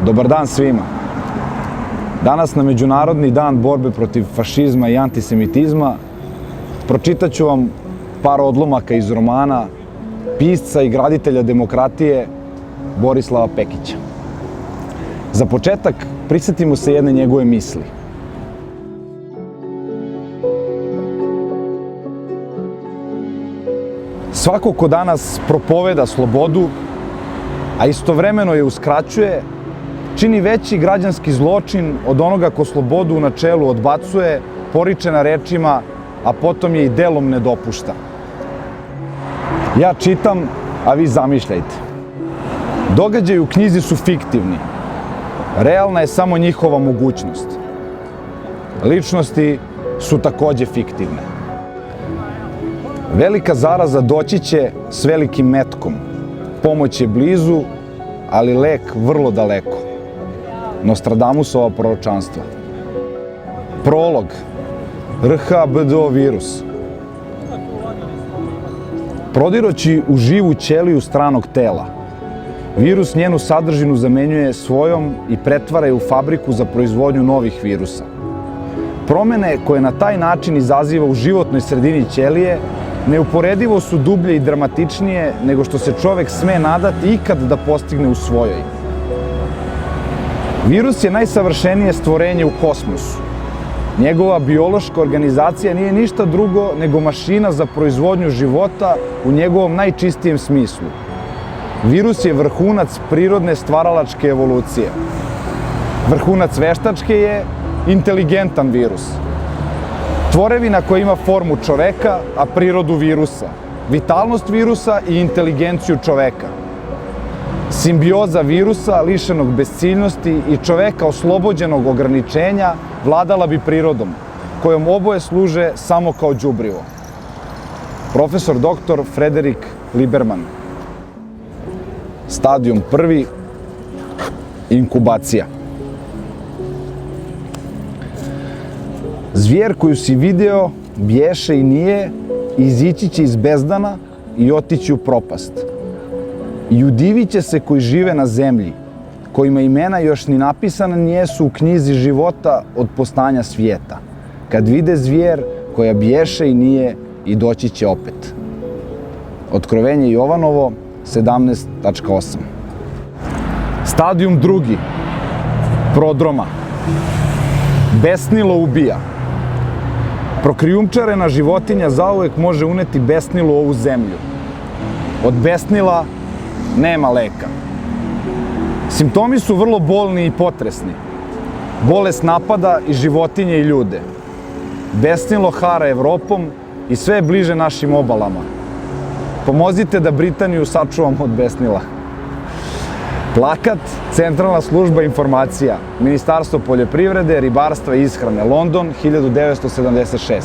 Dobar dan svima. Danas na Međunarodni dan borbe protiv fašizma i antisemitizma pročitat ću vam par odlomaka iz romana pisca i graditelja demokratije Borislava Pekića. Za početak prisetimo se jedne njegove misli. Svako ko danas propoveda slobodu, a istovremeno je uskraćuje, čini veći građanski zločin od onoga ko slobodu u načelu odbacuje, poriče na rečima, a potom je i delom ne dopušta. Ja čitam, a vi zamišljajte. Događaji u knjizi su fiktivni. Realna je samo njihova mogućnost. Ličnosti su takođe fiktivne. Velika zaraza doći će s velikim metkom. Pomoć je blizu, ali lek vrlo daleko. Nostradamusova proročanstva. Prolog. RHBDO virus. Prodiroći u živu ćeliju stranog tela, virus njenu sadržinu zamenjuje svojom i pretvara je u fabriku za proizvodnju novih virusa. Promene koje na taj način izaziva u životnoj sredini ćelije neuporedivo su dublje i dramatičnije nego što se čovek sme nadati ikad da postigne u svojoj. Virus je najsavršenije stvorenje u kosmosu. Njegova biološka organizacija nije ništa drugo nego mašina za proizvodnju života u njegovom najčistijem smislu. Virus je vrhunac prirodne stvaralačke evolucije. Vrhunac veštačke je inteligentan virus. Tvorevina koja ima formu čoveka, a prirodu virusa. Vitalnost virusa i inteligenciju čoveka. Simbioza virusa lišenog besciljnosti i čoveka oslobođenog ograničenja vladala bi prirodom, kojom oboje služe samo kao đubrivo. Profesor dr. Frederik Liberman. Stadijum 1. Inkubacija. Zvijer koju si video, bješe i nije, izići će iz bezdana i otići u propast. I udivit će se koji žive na zemlji, kojima imena još ni napisana nijesu u knjizi života od postanja svijeta, kad vide zvijer koja bješe i nije i doći će opet. Otkrovenje Jovanovo 17.8. Stadijum 2. Prodroma. Besnilo ubija. Prokrijumčarena životinja zauvek može uneti besnilo u ovu zemlju. Od besnila nema leka. Simptomi su vrlo bolni i potresni. Bolest napada i životinje i ljude. Besnilo hara Evropom i sve je bliže našim obalama. Pomozite da Britaniju sačuvamo od besnila. Plakat, Centralna služba informacija, Ministarstvo poljoprivrede, ribarstva i ishrane, London, 1976.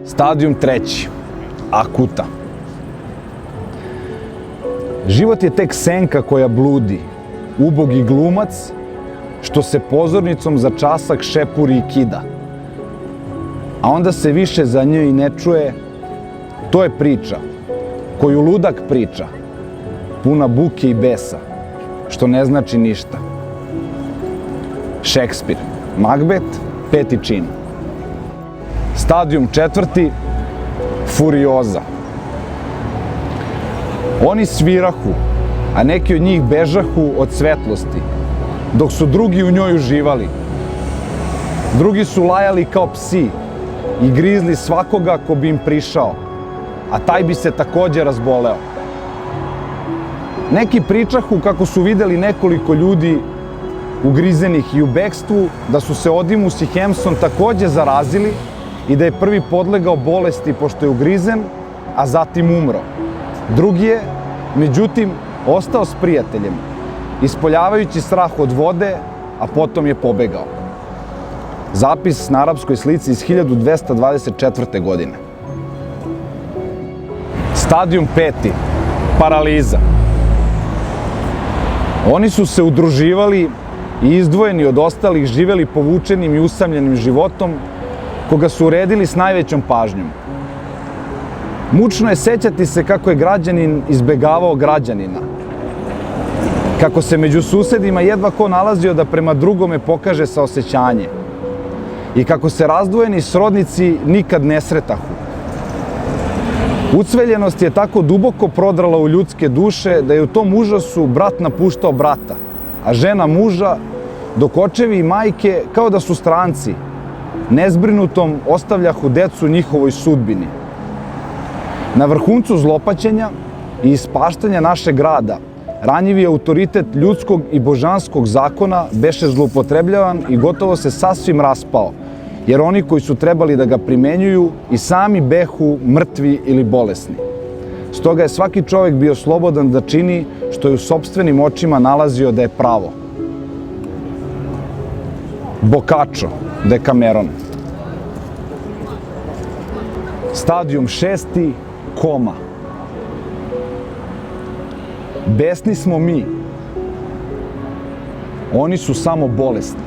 Stadijum 3. Akuta. Život je tek senka koja bludi, ubogi glumac, što se pozornicom za časak šepuri i kida. A onda se više za nju i ne čuje, to je priča, koju ludak priča, puna buke i besa, što ne znači ništa. Šekspir, Magbet, 5. čin. Stadijum 4. Furioza. Oni svirahu, a neki od njih bežahu od svetlosti, dok su drugi u njoj uživali. Drugi su lajali kao psi i grizli svakoga ko bi im prišao, a taj bi se takođe razboleo. Neki pričahu kako su videli nekoliko ljudi ugrizenih i u bekstvu, da su se Odimus i Hemson takođe zarazili i da je prvi podlegao bolesti pošto je ugrizen, a zatim umro. Drugi je, međutim, ostao s prijateljem, ispoljavajući strah od vode, a potom je pobegao. Zapis na arapskoj slici iz 1224. godine. Stadijum 5. Paraliza. Oni su se udruživali i izdvojeni od ostalih živeli povučenim i usamljenim životom, koga su uredili s najvećom pažnjom. Mučno je sećati se kako je građanin izbegavao građanina. Kako se među susedima jedva ko nalazio da prema drugome pokaže saosećanje. I kako se razdvojeni srodnici nikad ne sretahu. Ucveljenost je tako duboko prodrala u ljudske duše da je u tom užasu brat napuštao brata, a žena muža, dok očevi i majke kao da su stranci, nezbrinutom ostavljahu decu njihovoj sudbini. Na vrhuncu zlopaćenja i ispaštanja našeg grada, ranjivi autoritet ljudskog i božanskog zakona beše zloupotrebljavan i gotovo se sasvim raspao, jer oni koji su trebali da ga primenjuju i sami behu mrtvi ili bolesni. Stoga je svaki čovjek bio slobodan da čini što je u sopstvenim očima nalazio da je pravo. Boccaccio, Decameron. Stadijum 6. Koma. Besni smo mi. Oni su samo bolesni.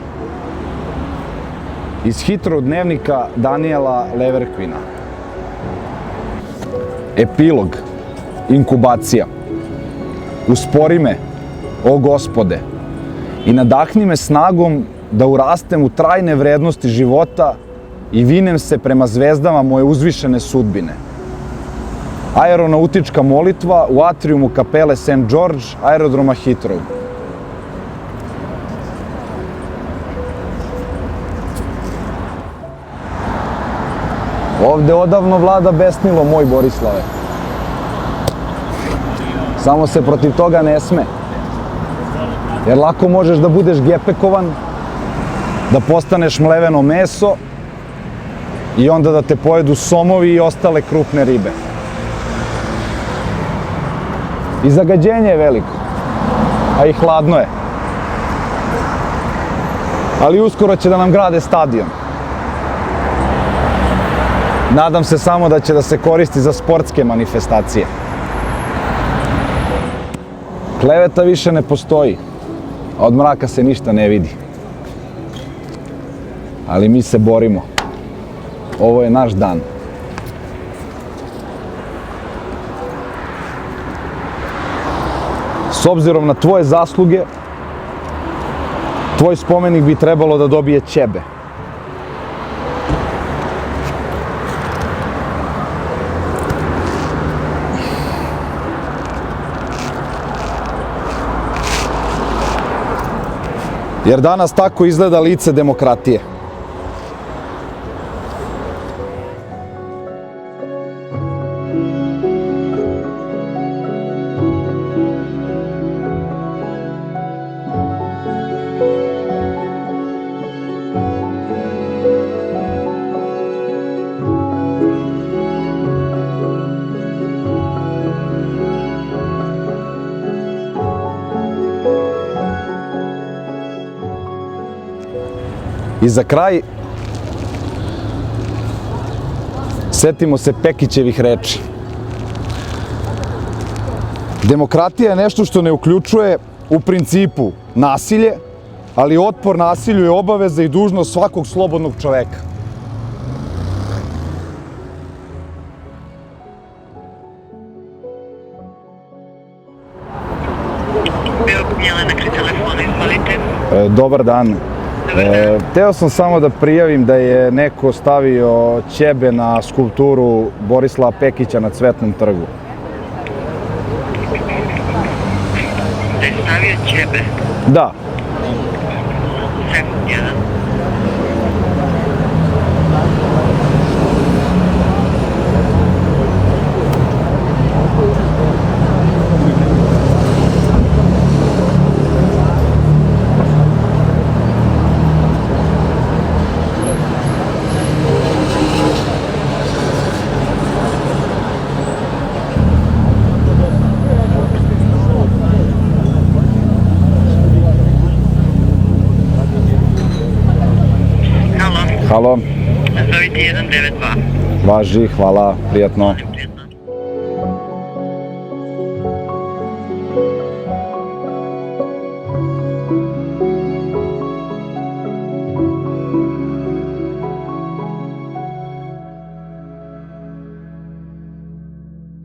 Iz hitrog dnevnika Daniela Leverkvina. Epilog. Inkubacija. Uspori me, o Gospode, i nadahni me snagom da urastem u trajne vrednosti života i vinem se prema zvezdama moje uzvišene sudbine. Aeronautička molitva u atrijumu kapele St. George, aerodroma Heathrow. Ovde odavno vlada besnilo, moj Borislave. Samo se protiv toga ne sme. Jer lako možeš da budeš gepekovan, da postaneš mleveno meso i onda da te pojedu somovi i ostale krupne ribe. I zagađenje je veliko, a i hladno je. Ali uskoro će da nam grade stadion. Nadam se samo da će da se koristi za sportske manifestacije. Kleveta više ne postoji, a od mraka se ništa ne vidi. Ali mi se borimo. Ovo je naš dan. S obzirom na tvoje zasluge, tvoj spomenik bi trebalo da dobije ćebe. Jer danas tako izgleda lice demokratije. I za kraj, setimo se Pekićevih reči. Demokratija je nešto što ne uključuje u principu nasilje, ali otpor nasilju je obaveza i dužnost svakog slobodnog čoveka. Jelena pri telefonu, izvolite. Dobar dan. Hteo sam samo da prijavim da je neko stavio ćebe na skulpturu Borislava Pekića na Cvetnom trgu. Da je stavio ćebe? Da. Sekund jedan. Halo. Zovite 192. Važi, hvala, prijatno. Prijatno.